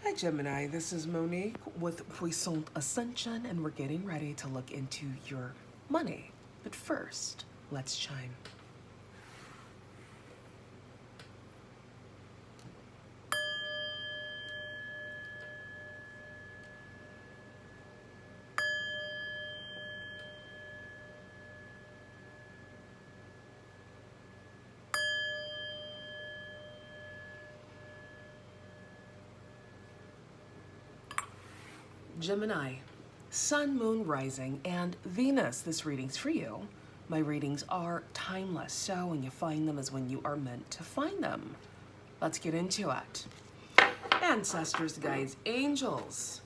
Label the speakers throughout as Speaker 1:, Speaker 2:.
Speaker 1: Hi Gemini, this is Monique with Puissant Ascension, and we're getting ready to look into your money. But first, let's chime. Gemini, Sun, Moon, Rising, and Venus. This reading's for you. My readings are timeless, so when you find them is when you are meant to find them. Let's get into it. Ancestors, guides, angels.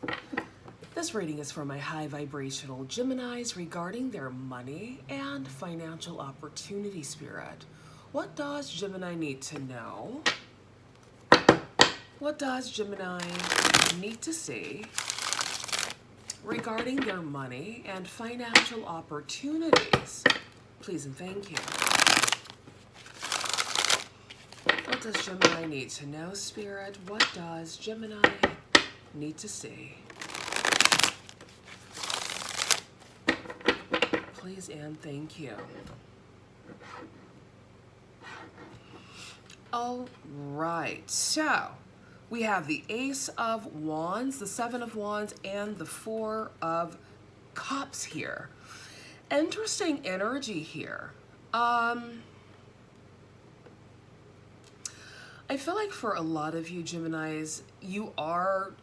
Speaker 1: This reading is for my high vibrational Geminis regarding their money and financial opportunity spirit. What does Gemini need to know? What does Gemini need to see regarding their money and financial opportunities? Please and thank you. What does Gemini need to know, Spirit? What does Gemini need to see? Please and thank you. All right, so we have the Ace of Wands, the Seven of Wands, and the Four of Cups here. Interesting energy here. I feel like for a lot of you Geminis, you are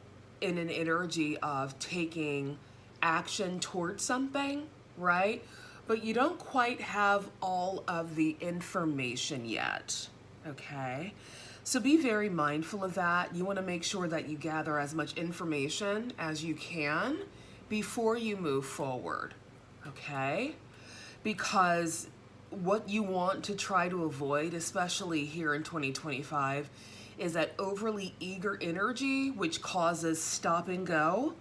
Speaker 1: in an energy of taking action towards something, right? But you don't quite have all of the information yet, okay? So be very mindful of that. You want to make sure that you gather as much information as you can before you move forward, okay? Because what you want to try to avoid, especially here in 2025, is that overly eager energy, which causes stop and go,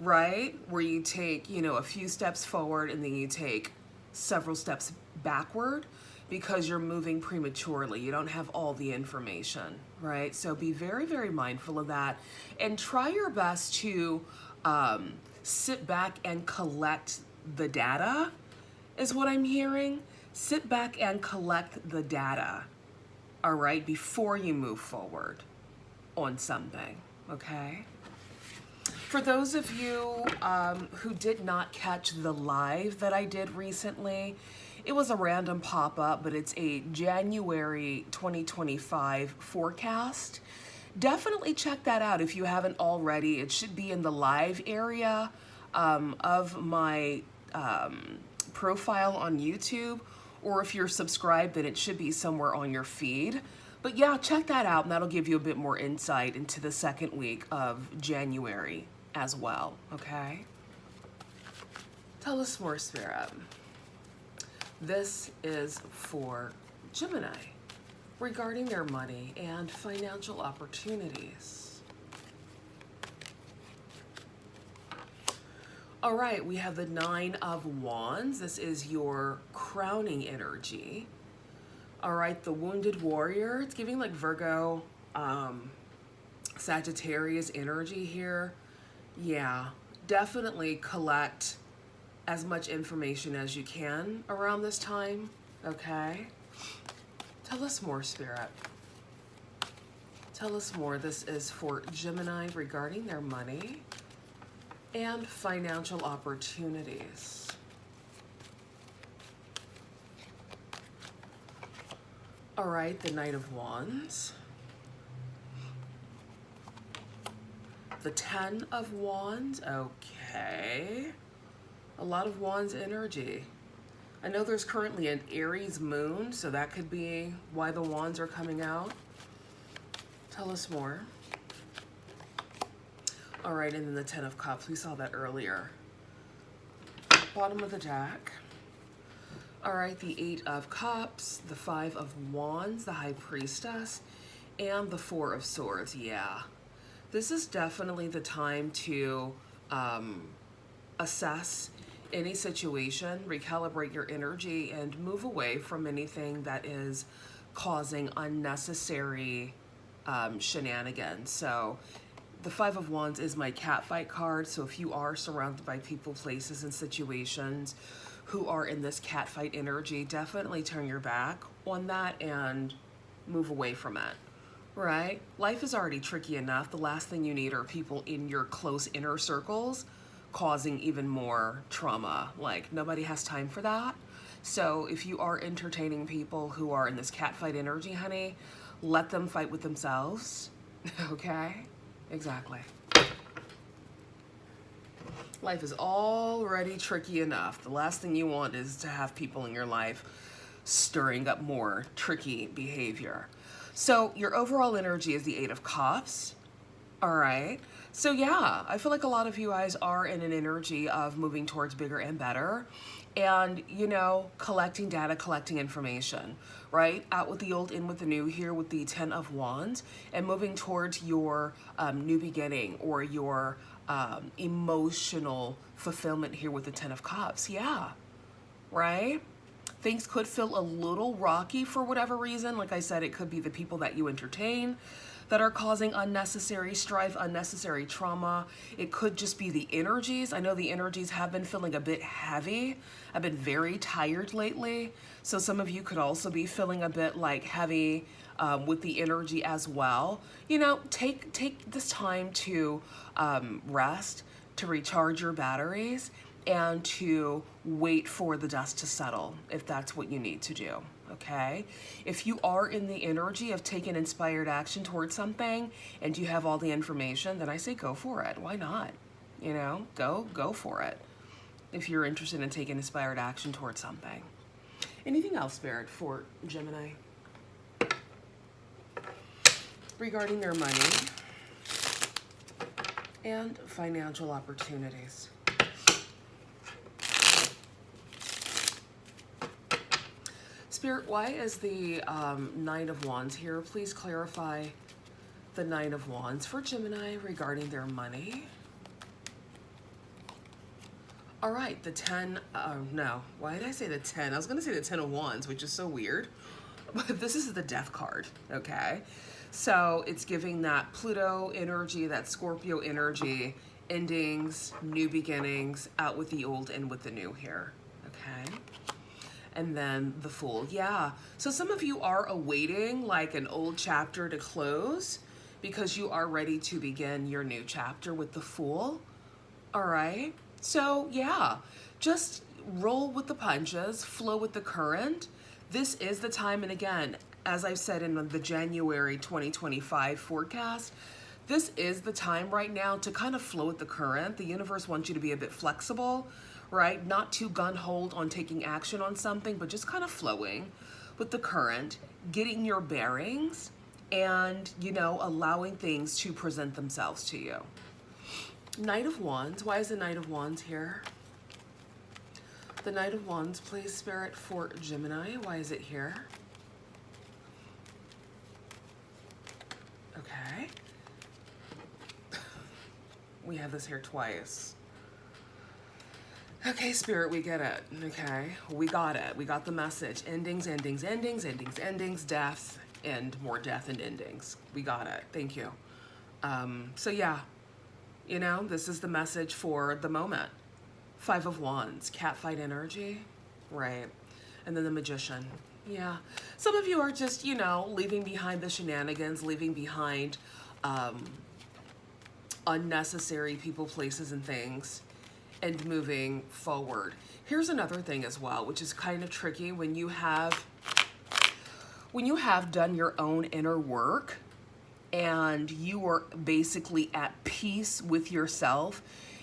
Speaker 1: right? Where you take, a few steps forward and then you take several steps backward, because you're moving prematurely. You don't have all the information, right? So be very, very mindful of that and try your best to sit back and collect the data, is what I'm hearing. Sit back and collect the data, all right, before you move forward on something, okay? For those of you who did not catch the live that I did recently, it was a random pop-up, but it's a January 2025 forecast. Definitely check that out if you haven't already. It should be in the live area of my profile on YouTube, or if you're subscribed, then it should be somewhere on your feed. But yeah, check that out, and that'll give you a bit more insight into the second week of January as well, okay? Tell us more, Spirit. This is for Gemini regarding their money and financial opportunities. All right, we have the Nine of Wands. This is your crowning energy. All right, the Wounded Warrior. It's giving like Virgo, Sagittarius energy here. Yeah, definitely collect as much information as you can around this time, okay? Tell us more, Spirit. Tell us more. This is for Gemini regarding their money and financial opportunities. All right, the Knight of Wands. The Ten of Wands, okay. A lot of Wands energy. I know there's currently an Aries moon, so that could be why the Wands are coming out. Tell us more. All right, and then the Ten of Cups, we saw that earlier. Bottom of the deck. All right, the Eight of Cups, the Five of Wands, the High Priestess, and the Four of Swords, yeah. This is definitely the time to assess any situation, recalibrate your energy, and move away from anything that is causing unnecessary shenanigans. So The Five of Wands is my cat fight card. So if you are surrounded by people, places, and situations who are in this cat fight energy, definitely turn your back on that and move away from it, right? Life is already tricky enough. The last thing you need are people in your close inner circles causing even more trauma. Like, nobody has time for that. So if you are entertaining people who are in this cat fight energy, honey, let them fight with themselves. Okay? Exactly. Life is already tricky enough. The last thing you want is to have people in your life stirring up more tricky behavior. So your overall energy is the Eight of Cups. All right. So yeah, I feel like a lot of you guys are in an energy of moving towards bigger and better, and, you know, collecting data, collecting information, right? Out with the old, in with the new, here with the Ten of Wands, and moving towards your new beginning, or your emotional fulfillment here with the Ten of Cups. Yeah, right? Things could feel a little rocky for whatever reason. Like I said, it could be the people that you entertain that are causing unnecessary strife, unnecessary trauma. It could just be the energies. I know the energies have been feeling a bit heavy. I've been very tired lately. So some of you could also be feeling a bit like heavy with the energy as well. You know, take this time to rest, to recharge your batteries, and to wait for the dust to settle if that's what you need to do. Okay, if you are in the energy of taking inspired action towards something and you have all the information, then I say go for it. Why not? You know, go for it if you're interested in taking inspired action towards something. Anything else, Spirit, for Gemini regarding their money and financial opportunities? Spirit, why is the Nine of Wands here? Please clarify the Nine of Wands for Gemini regarding their money. All right, the 10, no, why did I say the 10? I was gonna say the 10 of Wands, which is so weird, but this is the Death card, okay? So it's giving that Pluto energy, that Scorpio energy, endings, new beginnings, out with the old, in with the new here, okay? And then the Fool. Yeah, so some of you are awaiting like an old chapter to close because you are ready to begin your new chapter with the Fool. All right, so yeah, just roll with the punches, flow with the current. This is the time, and again, as I've said in the January 2025 forecast, this is the time right now to kind of flow with the current. The universe wants you to be a bit flexible, right? Not too gun-holed on taking action on something, but just kind of flowing with the current, getting your bearings, and, you know, allowing things to present themselves to you. Knight of Wands. Why is the Knight of Wands here? The Knight of Wands, please, Spirit, for Gemini. Why is it here? Okay. We have this here twice. Okay, Spirit, we get it. Okay, we got it. We got the message. Endings, endings, endings, endings, endings, death, and more death and endings. We got it. Thank you. So yeah, you know, this is the message for the moment. Five of Wands, catfight energy, right? And then the Magician. Yeah, some of you are just, you know, leaving behind the shenanigans, leaving behind unnecessary people, places, and things, and moving forward. Here's another thing as well, which is kind of tricky when you have done your own inner work and you are basically at peace with yourself,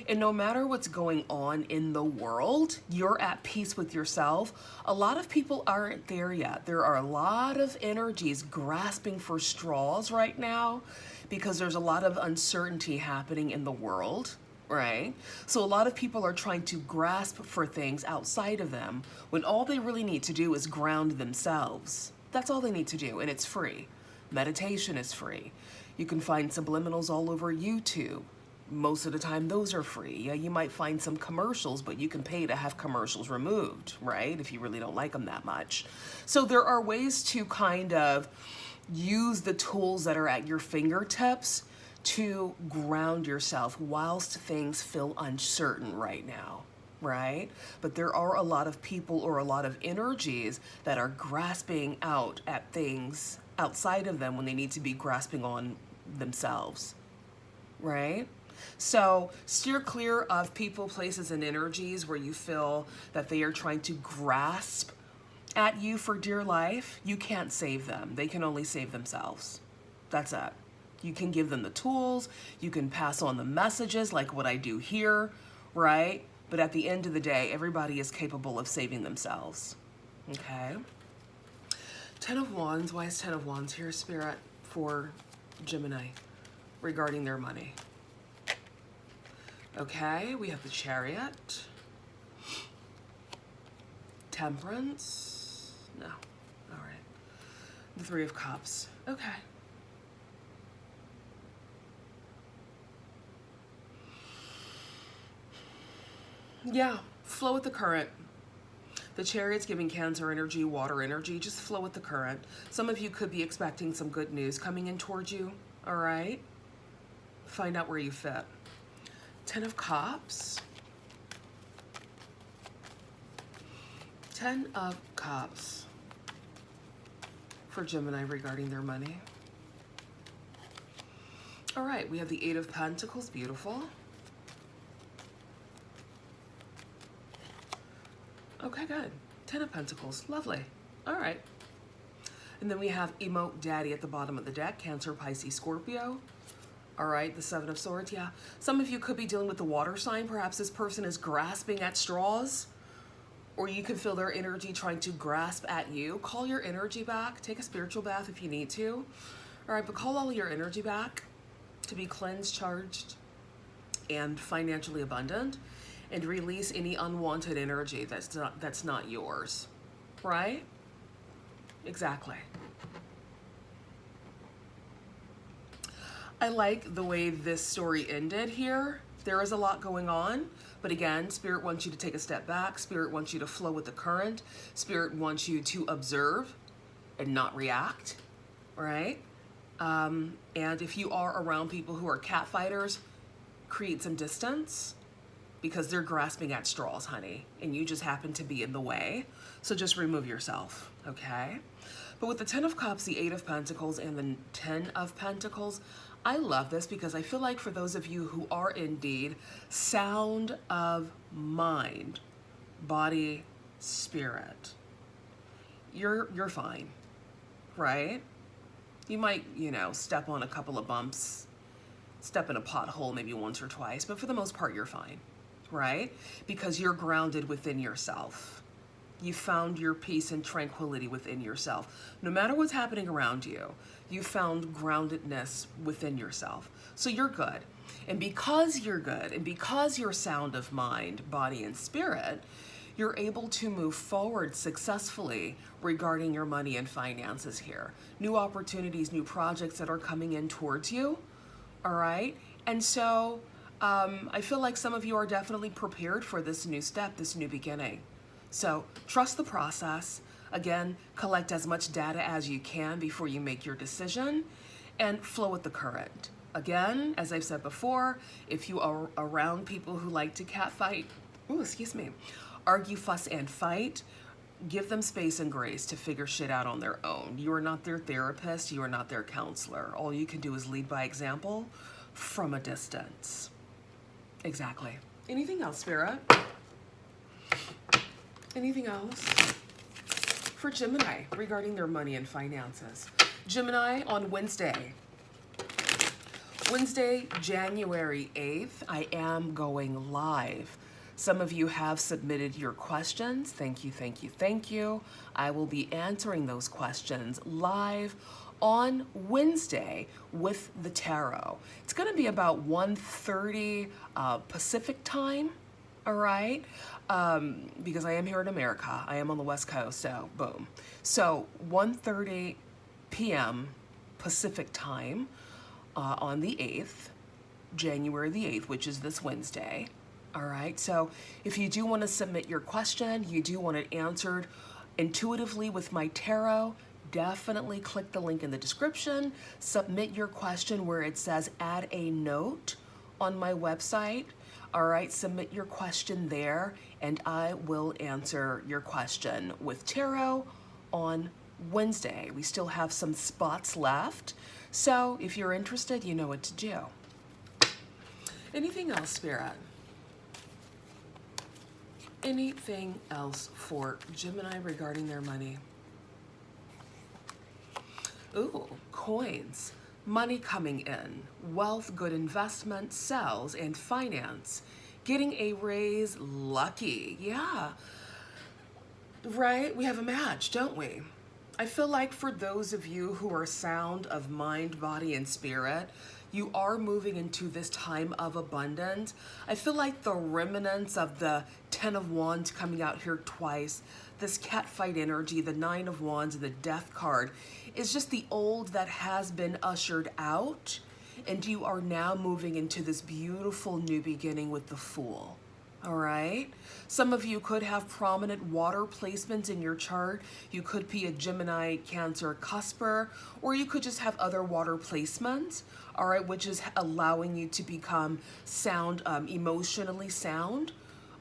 Speaker 1: and no matter what's going on in the world, you're at peace with yourself. A lot of people aren't there yet. There are a lot of energies grasping for straws right now because there's a lot of uncertainty happening in the world. Right? So a lot of people are trying to grasp for things outside of them when all they really need to do is ground themselves. That's all they need to do, and it's free. Meditation is free. You can find subliminals all over YouTube. Most of the time, those are free. Yeah, you might find some commercials, but you can pay to have commercials removed, right? If you really don't like them that much. So there are ways to kind of use the tools that are at your fingertips to ground yourself whilst things feel uncertain right now, right? But there are a lot of people or a lot of energies that are grasping out at things outside of them when they need to be grasping on themselves, right? So steer clear of people, places, and energies where you feel that they are trying to grasp at you for dear life. You can't save them. They can only save themselves. That's it. You can give them the tools. You can pass on the messages like what I do here, right? But at the end of the day, everybody is capable of saving themselves. Okay? 10 of Wands. Why is 10 of Wands here, Spirit, for Gemini regarding their money? Okay, we have the Chariot. Temperance. No. All right. The Three of Cups. Okay. Yeah, flow with the current. The Chariot's giving Cancer energy, water energy. Just flow with the current. Some of you could be expecting some good news coming in towards you. All right? Find out where you fit. 10 of Cups. 10 of Cups for Gemini regarding their money. All right, we have the 8 of Pentacles. Beautiful. Okay, good. 10 of Pentacles. Lovely. All right. And then we have Emote Daddy at the bottom of the deck. Cancer, Pisces, Scorpio. All right, the 7 of Swords. Yeah. Some of you could be dealing with the water sign. Perhaps this person is grasping at straws. Or you can feel their energy trying to grasp at you. Call your energy back. Take a spiritual bath if you need to. All right, but call all your energy back to be cleansed, charged, and financially abundant. And release any unwanted energy that's not yours, right? Exactly. I like the way this story ended here. There is a lot going on, but again, Spirit wants you to take a step back. Spirit wants you to flow with the current. Spirit wants you to observe and not react, right? And if you are around people who are cat fighters, create some distance, because they're grasping at straws, honey, and you just happen to be in the way. So just remove yourself, okay? But with the 10 of Cups, the 8 of Pentacles, and the 10 of Pentacles, I love this because I feel like for those of you who are indeed sound of mind, body, spirit, you're fine, right? You might, step on a couple of bumps, step in a pothole maybe once or twice, but for the most part, you're fine. Right? Because you're grounded within yourself. You found your peace and tranquility within yourself. No matter what's happening around you, you found groundedness within yourself. So you're good. And because you're good, and because you're sound of mind, body, and spirit, you're able to move forward successfully regarding your money and finances here. New opportunities, new projects that are coming in towards you. All right? And so I feel like some of you are definitely prepared for this new step, this new beginning. So trust the process. Again, collect as much data as you can before you make your decision and flow with the current. Again, as I've said before, if you are around people who like to argue, fuss, and fight, give them space and grace to figure shit out on their own. You are not their therapist. You are not their counselor. All you can do is lead by example from a distance. Exactly. Anything else, Spirit? Anything else for Gemini regarding their money and finances? Gemini, on Wednesday, January 8th, I am going live. Some of you have submitted your questions. Thank you, thank you, thank you. I will be answering those questions live on Wednesday with the tarot. It's going to be about 1:30 Pacific time, all right? Because I am here in America. I am on the West Coast, so boom. So 1:30 p.m. Pacific time on the 8th, January the 8th, which is this Wednesday. All right, so if you do want to submit your question, you do want it answered intuitively with my tarot, definitely click the link in the description, submit your question where it says add a note on my website. All right, submit your question there and I will answer your question with tarot on Wednesday. We still have some spots left, so if you're interested, you know what to do. Anything else, Spirit? Anything else for Gemini regarding their money? Ooh, coins, money coming in, wealth, good investment, sales, and finance. Getting a raise, lucky. Yeah, right? We have a match, don't we? I feel like for those of you who are sound of mind, body, and spirit, you are moving into this time of abundance. I feel like the remnants of the 10 of Wands coming out here twice, this catfight energy, the 9 of Wands, and the Death card is just the old that has been ushered out, and you are now moving into this beautiful new beginning with the Fool. All right. Some of you could have prominent water placements in your chart. You could be a Gemini, Cancer, cusper, or you could just have other water placements, all right, which is allowing you to become sound, emotionally sound.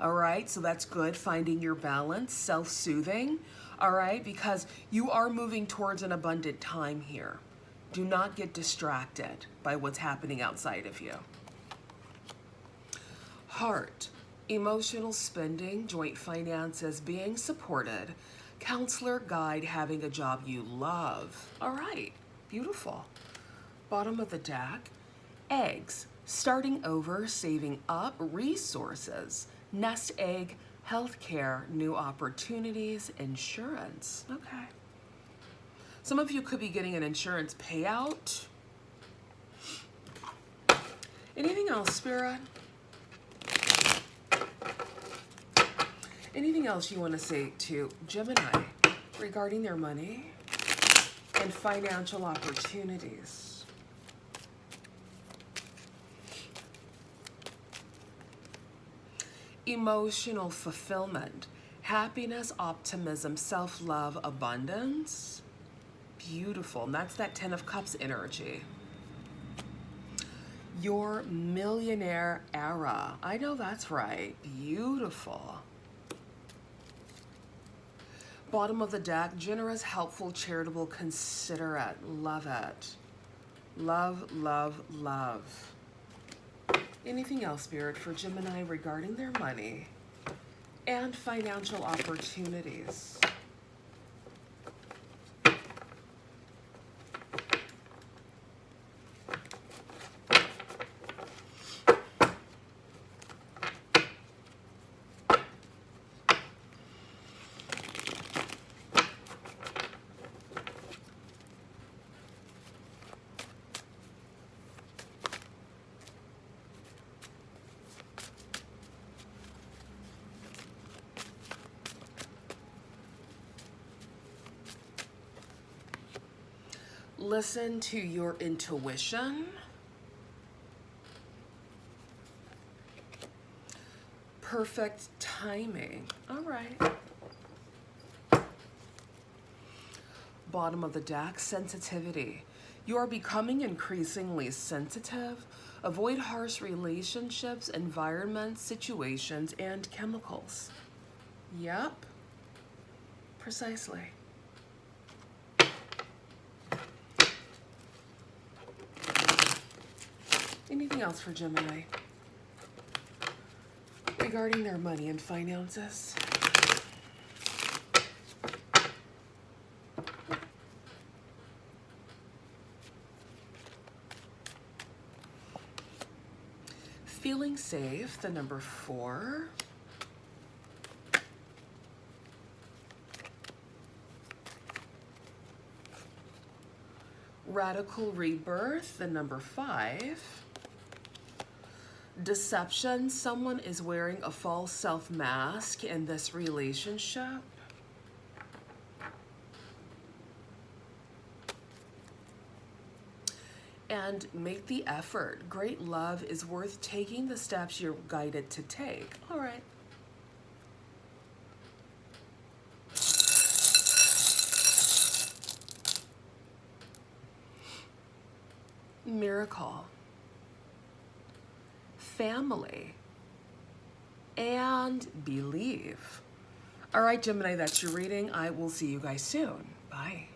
Speaker 1: All right. So that's good. Finding your balance, self-soothing. All right. Because you are moving towards an abundant time here. Do not get distracted by what's happening outside of you. Heart. Emotional spending, joint finances, being supported, counselor, guide, having a job you love. All right, beautiful. Bottom of the deck, eggs, starting over, saving up, resources, nest egg, healthcare, new opportunities, insurance. Okay. Some of you could be getting an insurance payout. Anything else, Spirit? Anything else you want to say to Gemini regarding their money and financial opportunities? Emotional fulfillment, happiness, optimism, self-love, abundance. Beautiful. And that's that 10 of Cups energy. Your millionaire era. I know that's right. Beautiful. Bottom of the deck, generous, helpful, charitable, considerate. Love it. Love, love, love. Anything else, Spirit, for Gemini regarding their money and financial opportunities? Listen to your intuition. Perfect timing. All right. Bottom of the deck, sensitivity. You are becoming increasingly sensitive. Avoid harsh relationships, environments, situations, and chemicals. Yep. Precisely. Anything else for Gemini regarding their money and finances? Feeling safe, the number 4. Radical rebirth, the number 5. Deception, someone is wearing a false self mask in this relationship. And make the effort. Great love is worth taking the steps you're guided to take. All right. miracle, family, and believe. All right, Gemini, that's your reading. I will see you guys soon. Bye.